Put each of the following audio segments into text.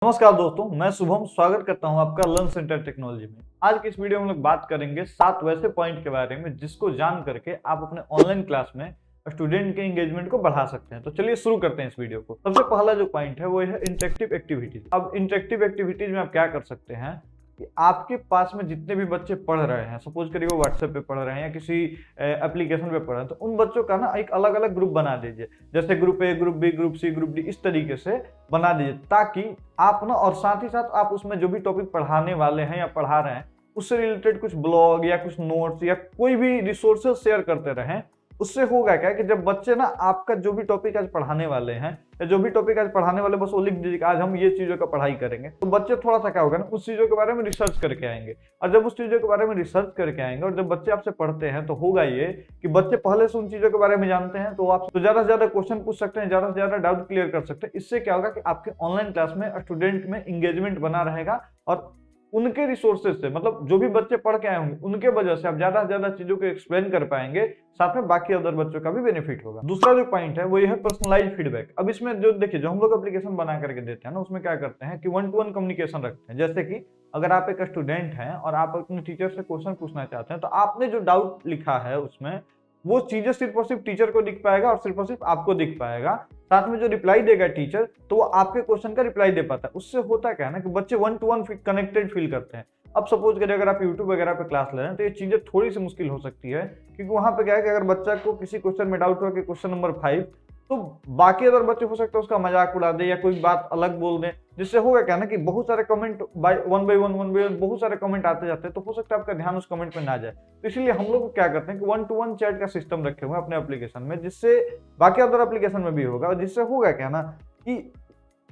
नमस्कार दोस्तों, मैं शुभम स्वागत करता हूं आपका लर्न सेंटर टेक्नोलॉजी में। आज की इस वीडियो में हम लोग बात करेंगे 7 वैसे पॉइंट के बारे में जिसको जान करके आप अपने ऑनलाइन क्लास में स्टूडेंट के एंगेजमेंट को बढ़ा सकते हैं। तो चलिए शुरू करते हैं इस वीडियो को। सबसे पहला जो पॉइंट है वो है इंटरेक्टिव एक्टिविटीज। अब इंटरेक्टिव एक्टिविटीज में आप क्या कर सकते हैं कि आपके पास में जितने भी बच्चे पढ़ रहे हैं, सपोज करिए वो व्हाट्सएप पे पढ़ रहे हैं या किसी एप्लीकेशन पे पढ़ रहे हैं, तो उन बच्चों का ना एक अलग अलग ग्रुप बना दीजिए। जैसे group A, group B, group C, group D, इस तरीके से बना दीजिए ताकि आप ना, और साथ ही साथ आप उसमें जो भी टॉपिक पढ़ाने वाले हैं या पढ़ा रहे हैं उससे रिलेटेड कुछ ब्लॉग या कुछ नोट्स या कोई भी रिसोर्सेज शेयर करते रहें। उससे होगा क्या कि जब बच्चे ना आपका जो भी टॉपिक आज पढ़ाने वाले हैं या जो भी टॉपिक आज पढ़ाने वाले, बस वो लिख दीजिए कि आज हम ये चीजों का पढ़ाई करेंगे, तो बच्चे थोड़ा सा क्या होगा ना, उस चीजों के बारे में रिसर्च करके आएंगे। और जब उस चीजों के बारे में रिसर्च करके आएंगे और जब बच्चे आपसे पढ़ते हैं तो होगा ये कि बच्चे पहले से उन चीजों के बारे में जानते हैं, तो आप तो ज्यादा से ज्यादा क्वेश्चन पूछ सकते हैं, ज्यादा से ज्यादा डाउट क्लियर कर सकते हैं। इससे क्या होगा कि आपके ऑनलाइन क्लास में स्टूडेंट में इंगेजमेंट बना रहेगा और उनके रिसोर्सेज से, मतलब जो भी बच्चे पढ़ के आए होंगे उनके वजह से आप ज्यादा से ज्यादा चीजों को एक्सप्लेन कर पाएंगे, साथ में बाकी अदर बच्चों का भी बेनिफिट होगा। दूसरा जो पॉइंट है वो ये है पर्सनलाइज फीडबैक। अब इसमें जो देखिए, जो हम लोग एप्लीकेशन बना करके देते हैं ना, उसमें क्या करते हैं कि 1-to-1 कम्युनिकेशन रखते हैं। जैसे कि अगर आप एक स्टूडेंट हैं और आप अपने टीचर से क्वेश्चन पूछना चाहते हैं, तो आपने जो डाउट लिखा है उसमें वो चीजें सिर्फ और सिर्फ टीचर को दिख पाएगा और सिर्फ आपको दिख पाएगा। साथ में जो रिप्लाई देगा टीचर, तो वो आपके क्वेश्चन का रिप्लाई दे पाता है। उससे होता क्या है ना कि बच्चे 1-to-1 कनेक्टेड फील करते हैं। अब सपोज करिए अगर आप यूट्यूब वगैरह पे क्लास ले रहे हैं तो ये चीजें थोड़ी सी मुश्किल हो सकती है, क्योंकि वहां पे क्या है कि अगर बच्चा को किसी क्वेश्चन में डाउट हुआ कि क्वेश्चन नंबर 5, तो बाकी अदर बच्चे हो सकता है उसका मजाक उड़ा दे या कोई बात अलग बोल दे, जिससे होगा क्या ना कि बहुत सारे कमेंट वन बाई वन बहुत सारे कमेंट आते जाते हैं, तो हो सकता है आपका ध्यान उस कमेंट पे ना जाए। तो इसलिए हम लोग क्या करते हैं कि 1-to-1 चैट का सिस्टम रखे हुए हैं अपने एप्लीकेशन में, जिससे बाकी अदर एप्लीकेशन में भी होगा। और जिससे होगा क्या ना कि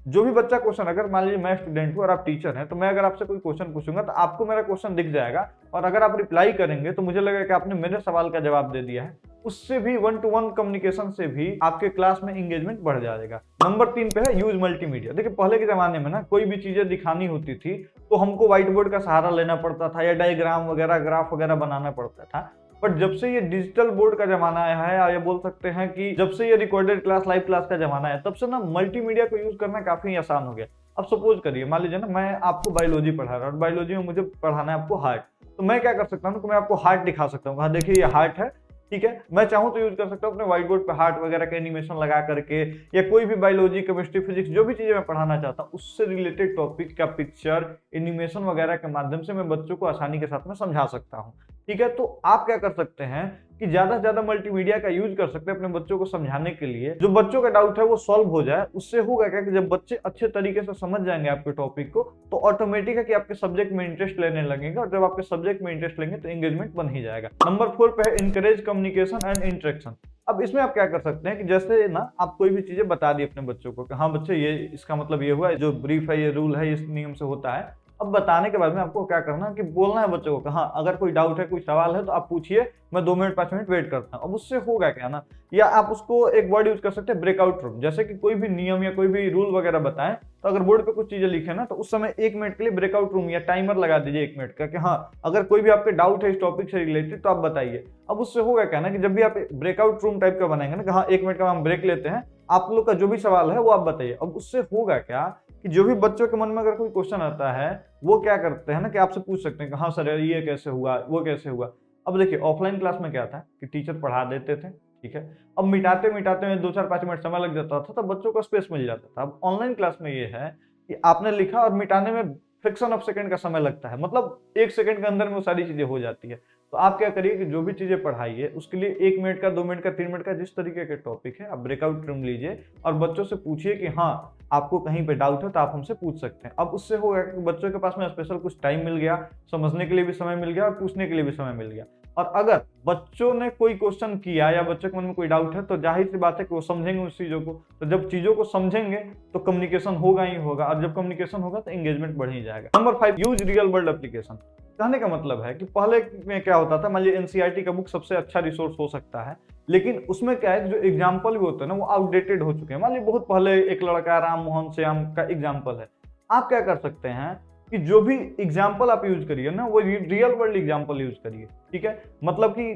जो भी बच्चा क्वेश्चन, अगर मान लीजिए मैं स्टूडेंट हूँ और आप टीचर हैं, तो मैं अगर आपसे कोई क्वेश्चन पूछूंगा तो आपको मेरा क्वेश्चन दिख जाएगा, और अगर आप रिप्लाई करेंगे तो मुझे लगेगा कि आपने मेरे सवाल का जवाब दे दिया है। उससे भी 1-to-1 कम्युनिकेशन से भी आपके क्लास में एंगेजमेंट बढ़ जाएगा। नंबर 3 पे है यूज मल्टीमीडिया। देखिए, पहले के जमाने में ना कोई भी चीजें दिखानी होती थी तो हमको व्हाइट बोर्ड का सहारा लेना पड़ता था या डायग्राम वगैरह, ग्राफ वगैरह बनाना पड़ता था। बट जब से ये डिजिटल बोर्ड का जमाना आया है, या ये बोल सकते हैं कि जब से ये रिकॉर्डेड क्लास, लाइव क्लास का जमाना है, तब से ना मल्टीमीडिया को यूज करना काफी आसान हो गया। अब सपोज करिए, मान लीजिए ना मैं आपको बायोलॉजी पढ़ा रहा हूँ और बायोलॉजी में मुझे पढ़ाना है आपको हार्ट, तो मैं क्या कर सकता हूँ कि मैं आपको हार्ट दिखा सकता हूँ। हाँ देखिए, ये हार्ट है, ठीक है। मैं चाहूँ तो यूज कर सकता हूँ अपने व्हाइट बोर्ड पे हार्ट वगैरह का एनिमेशन लगा करके, या कोई भी बायोलॉजी, केमिस्ट्री, फिजिक्स जो भी चीजें मैं पढ़ाना चाहता हूँ उससे रिलेटेड टॉपिक का पिक्चर, एनिमेशन वगैरह के माध्यम से मैं बच्चों को आसानी के साथ में समझा सकता हूँ, ठीक है। तो आप क्या कर सकते हैं कि ज्यादा से ज्यादा मल्टीमीडिया का यूज कर सकते हैं अपने बच्चों को समझाने के लिए, जो बच्चों का डाउट है वो सॉल्व हो जाए। उससे होगा क्या कि जब बच्चे अच्छे तरीके से समझ जाएंगे आपके टॉपिक को, तो ऑटोमेटिक है कि आपके सब्जेक्ट में इंटरेस्ट लेने लगेंगे, और जब आपके सब्जेक्ट में इंटरेस्ट लेंगे तो एंगेजमेंट बन ही जाएगा। नंबर 4 पे है इंकरेज कम्युनिकेशन एंड इंटरेक्शन। अब इसमें आप क्या कर सकते हैं कि जैसे ना आप कोई भी चीजें बता दी अपने बच्चों को कि हाँ बच्चे, ये इसका मतलब ये हुआ, जो ब्रीफ है, ये रूल है, इस नियम से होता है। अब बताने के बाद में आपको क्या करना है कि बोलना है बच्चों को कि हाँ अगर कोई डाउट है, कोई सवाल है तो आप पूछिए, मैं 2 मिनट 5 मिनट वेट करता हूँ। अब उससे होगा क्या ना, या आप उसको एक वर्ड यूज कर सकते हैं, ब्रेकआउट रूम। जैसे कि कोई भी नियम या कोई भी रूल वगैरह बताएं, तो अगर बोर्ड पे कुछ चीजें लिखे ना, तो उस समय 1 मिनट के लिए ब्रेकआउट रूम या टाइमर लगा दीजिए 1 मिनट का, कि हाँ अगर कोई भी आपके डाउट है इस टॉपिक से रिलेटेड तो आप बताइए। अब उससे होगा क्या ना कि जब भी आप ब्रेकआउट रूम टाइप का बनाएंगे ना कि हाँ 1 मिनट का हम ब्रेक लेते हैं, आप लोग का जो भी सवाल है वो आप बताइए। अब उससे होगा क्या कि जो भी बच्चों के मन में अगर कोई क्वेश्चन आता है, वो क्या करते हैं ना कि आपसे पूछ सकते हैं कि हाँ सर ये कैसे हुआ, वो कैसे हुआ। अब देखिए, ऑफलाइन क्लास में क्या था कि टीचर पढ़ा देते थे, ठीक है। अब मिटाते मिटाते में 2-4-5 मिनट समय लग जाता था, तब बच्चों को स्पेस मिल जाता था। अब ऑनलाइन क्लास में ये है कि आपने लिखा और मिटाने में फ्रैक्शन ऑफ सेकंड का समय लगता है, मतलब 1 सेकंड के अंदर में वो सारी चीजें हो जाती है। तो आप क्या करिए कि जो भी चीजें पढ़ाइए उसके लिए 1 मिनट का, 2 मिनट का, 3 मिनट का, जिस तरीके के टॉपिक है, आप ब्रेकआउट रूम लीजिए और बच्चों से पूछिए कि हाँ आपको कहीं पे डाउट है तो आप हमसे पूछ सकते हैं। अब उससे होगा कि बच्चों के पास में स्पेशल कुछ टाइम मिल गया, समझने के लिए भी समय मिल गया और पूछने के लिए भी समय मिल गया। और अगर बच्चों ने कोई क्वेश्चन किया या बच्चों के मन में कोई डाउट है, तो जाहिर सी बात है कि वो समझेंगे उस चीजों को। तो जब चीजों को समझेंगे तो कम्युनिकेशन होगा ही होगा, और जब कम्युनिकेशन होगा तो एंगेजमेंट बढ़ ही जाएगा। Number 5, use real world application. कहने का मतलब है कि पहले में क्या होता था, मान लीजिए एनसीईआरटी का बुक सबसे अच्छा रिसोर्स हो सकता है, लेकिन उसमें क्या है, जो एग्जाम्पल भी होते हैं ना वो आउटडेटेड हो चुके हैं। मान लीजिए बहुत पहले एक लड़का राम मोहन श्याम का एग्जाम्पल है, आप क्या कर सकते हैं कि जो भी एग्जाम्पल आप यूज करिए ना, वो रियल वर्ल्ड एग्जाम्पल यूज करिए, ठीक है। मतलब कि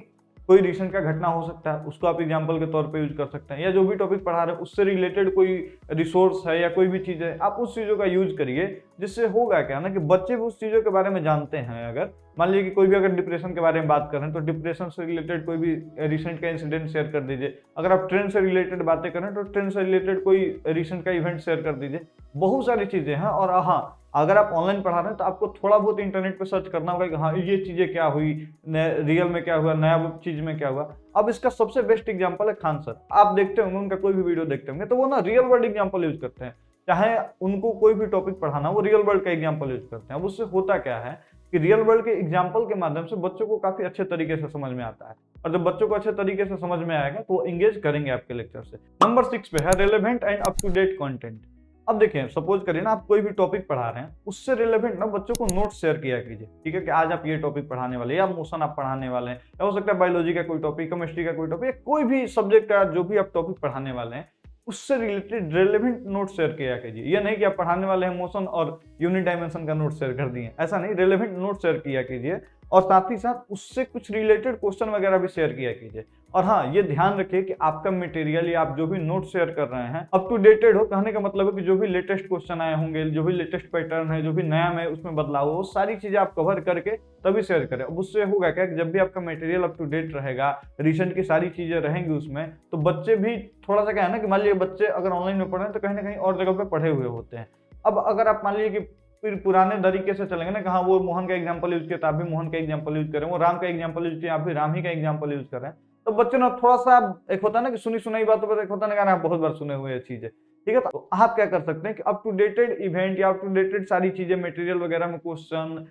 कोई रिसेंट का घटना हो सकता है, उसको आप एग्जाम्पल के तौर पे यूज कर सकते हैं, या जो भी टॉपिक पढ़ा रहे हैं उससे रिलेटेड कोई रिसोर्स है या कोई भी चीज़ है, आप उस चीज़ों का यूज करिए। जिससे होगा क्या ना कि बच्चे भी उस चीज़ों के बारे में जानते हैं। अगर मान लीजिए कि कोई भी अगर डिप्रेशन के बारे में बात कर रहे हैं तो डिप्रेशन से रिलेटेड कोई भी रिसेंट का इंसिडेंट शेयर कर दीजिए। अगर आप ट्रेंड से रिलेटेड बातें करें तो ट्रेंड से रिलेटेड कोई रिसेंट का इवेंट शेयर कर दीजिए। बहुत सारी चीज़ें हैं। और हाँ, अगर आप ऑनलाइन पढ़ा रहे हैं तो आपको थोड़ा बहुत इंटरनेट पे सर्च करना होगा कि हाँ ये चीज़ें क्या हुई, रियल में क्या हुआ, नया चीज़ में क्या हुआ। अब इसका सबसे बेस्ट एग्जांपल है खान सर। आप देखते होंगे, उनका कोई भी वीडियो देखते होंगे तो वो ना रियल वर्ल्ड एग्जांपल यूज करते हैं। चाहे उनको कोई भी टॉपिक पढ़ाना, वो रियल वर्ल्ड का एग्जांपल यूज करते हैं। अब उससे होता क्या है कि रियल वर्ल्ड के एग्जांपल के माध्यम से बच्चों को काफी अच्छे तरीके से समझ में आता है। और जब बच्चों को अच्छे तरीके से समझ में आएगा तो वो एंगेज करेंगे आपके लेक्चर से। नंबर 6 पे है relevant and up to date content. अब देखिए, सपोज करिए ना आप कोई भी टॉपिक पढ़ा रहे हैं, उससे रिलेवेंट ना बच्चों को नोट्स शेयर किया कीजिए। ठीक है कि आज आप ये टॉपिक पढ़ाने वाले हैं, या मोशन आप पढ़ाने वाले हैं, या हो सकता है बायोलॉजी का कोई टॉपिक, केमिस्ट्री का कोई टॉपिक, कोई भी सब्जेक्ट का जो भी आप टॉपिक पढ़ाने वाले हैं उससे रिलेटेड रेलेवेंट नोट शेयर किया कीजिए। ये नहीं कि आप पढ़ाने वाले हैं मोशन और यूनिट डायमेंशन का नोट शेयर कर दिए, ऐसा नहीं। रेलेवेंट नोट शेयर किया कीजिए और साथ ही साथ उससे कुछ रिलेटेड क्वेश्चन वगैरह भी शेयर किया कीजिए। और हाँ, ये ध्यान रखिए कि आपका मटेरियल या आप जो भी नोट शेयर कर रहे हैं अप टू डेटेड हो। कहने का मतलब है कि जो भी लेटेस्ट क्वेश्चन आए होंगे, जो भी लेटेस्ट पैटर्न है, जो भी नया में उसमें बदलाव हो, वो सारी चीजें आप कवर करके तभी शेयर करें। अब उससे होगा क्या कि जब भी आपका मटेरियल अप टू डेट रहेगा, रिसेंट की सारी चीजें रहेंगी उसमें, तो बच्चे भी थोड़ा सा क्या है ना कि मान लीजिए बच्चे अगर ऑनलाइन में पढ़ रहे हैं तो कहीं ना कहीं और जगह पे पढ़े हुए होते हैं। अब अगर आप मान लीजिए कि फिर पुराने तरीके से चलेंगे ना, कहा वो मोहन का एग्जांपल यूज किया तो आप भी मोहन का एग्जांपल यूज करें, वो राम का एग्जांपल यूज किया आप भी राम ही का एग्जांपल यूज करें, तो बच्चे ना थोड़ा सा, एक होता है ना कि सुनी सुनाई बातों पर, एक होता है ना बहुत बार सुने हुए चीजें। ठीक है, तो आप क्या कर सकते हैं कि अप टू डेटेड इवेंट या अप टू डेटेड सारी चीजें मटेरियल वगैरह में क्वेश्चन,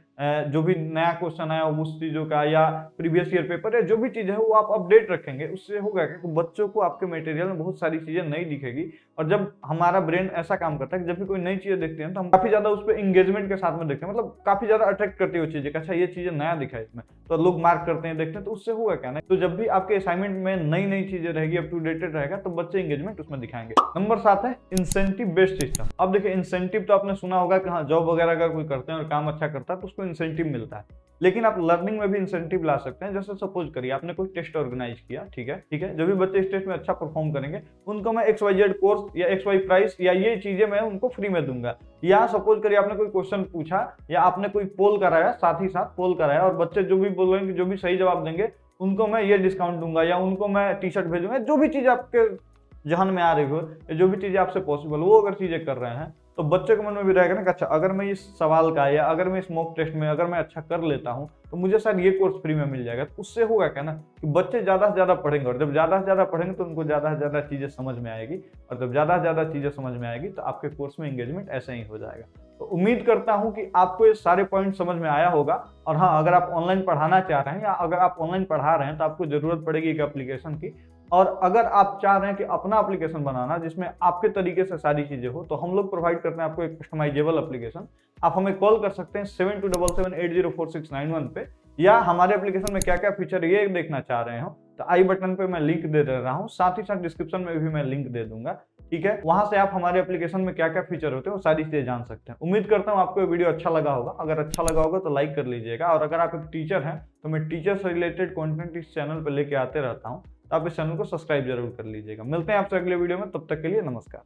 जो भी नया क्वेश्चन आया उस चीजों का, या प्रीवियस ईयर पेपर, या जो भी चीज है वो आप अपडेट रखेंगे। उससे होगा कि बच्चों को आपके मटेरियल में बहुत सारी चीजें नई दिखेगी। और जब हमारा ब्रेन ऐसा काम करता है कि जब भी कोई नई चीजें देखते हैं तो हम काफी ज्यादा उस पर इंगेजमेंट के साथ में देखते हैं, मतलब काफी ज्यादा अट्रैक्ट करती है वो चीजें। अच्छा ये चीजें नया दिखा है इसमें, तो लोग मार्क करते हैं, देखते हैं। तो उससे होगा क्या ना, तो जब भी आपके असाइनमेंट में नई नई चीजें रहेगी, अप टू डेटेड रहेगा, तो बच्चे इंगेजमेंट उसमें दिखाएंगे। नंबर 7 है इंसेंटिव बेस्ड सिस्टम। अब देखिए, इंसेंटिव तो आपने सुना होगा कि हाँ, जॉब वगैरह अगर कोई करते हैं और काम अच्छा करता है तो उसको इंसेंटिव मिलता है। लेकिन आप लर्निंग में भी इंसेंटिव ला सकते हैं। जैसे सपोज करिए आपने कोई टेस्ट ऑर्गेनाइज किया, ठीक है, जो भी बच्चे इस टेस्ट में अच्छा परफॉर्म करेंगे उनको मैं XYZ कोर्स या XY प्राइस या ये चीजें मैं उनको फ्री में दूंगा। या सपोज करिए आपने कोई क्वेश्चन पूछा या आपने कोई पोल कराया, साथ ही साथ पोल कराया, और बच्चे जो भी बोलेंगे, जो भी सही जवाब देंगे, उनको मैं ये डिस्काउंट दूंगा, या उनको मैं टी शर्ट भेजूंगा। जो भी चीज आपके जहन में आ रही हो, जो भी चीजें आपसे पॉसिबल, वो अगर चीजें कर रहे हैं तो बच्चे के मन में भी रहेगा ना कि अच्छा, अगर मैं इस सवाल का या अगर मैं इस मॉक टेस्ट में अगर मैं अच्छा कर लेता हूं तो मुझे शायद ये कोर्स फ्री में मिल जाएगा। तो उससे होगा क्या ना कि बच्चे ज्यादा से ज्यादा पढ़ेंगे, और जब ज्यादा से ज्यादा पढ़ेंगे तो उनको ज्यादा से ज्यादा चीजें समझ में आएगी, और जब ज्यादा से ज्यादा चीजें समझ में आएगी तो आपके कोर्स में एंगेजमेंट ऐसे ही हो जाएगा। तो उम्मीद करता हूं कि आपको ये सारे पॉइंट समझ में आया होगा। और हाँ, अगर आप ऑनलाइन पढ़ाना चाह रहे हैं या अगर आप ऑनलाइन पढ़ा रहे हैं तो आपको जरूरत पड़ेगी एक एप्लीकेशन की। और अगर आप चाह रहे हैं कि अपना एप्लीकेशन बनाना जिसमें आपके तरीके से सारी चीजें हो, तो हम लोग प्रोवाइड करते हैं आपको एक कस्टमाइजेबल एप्लीकेशन। आप हमें कॉल कर सकते हैं 7277804691 पे, या हमारे एप्लीकेशन में क्या क्या फीचर ये देखना चाह रहे हो तो आई बटन पे मैं लिंक दे रहा हूँ, साथ ही साथ डिस्क्रिप्शन में भी मैं लिंक दे दूंगा। ठीक है, वहां से आप हमारे एप्लीकेशन में क्या क्या फीचर होते हैं वो सारी चीजें जान सकते हैं। उम्मीद करता हूँ आपको ये वीडियो अच्छा लगा होगा। अगर अच्छा लगा होगा तो लाइक कर लीजिएगा, और अगर आप एक टीचर हैं तो मैं टीचर से रिलेटेड कंटेंट इस चैनल पर लेके आते रहता हूँ, तो आप इस चैनल को सब्सक्राइब जरूर कर लीजिएगा। मिलते हैं आपसे अगले वीडियो में, तब तक के लिए नमस्कार।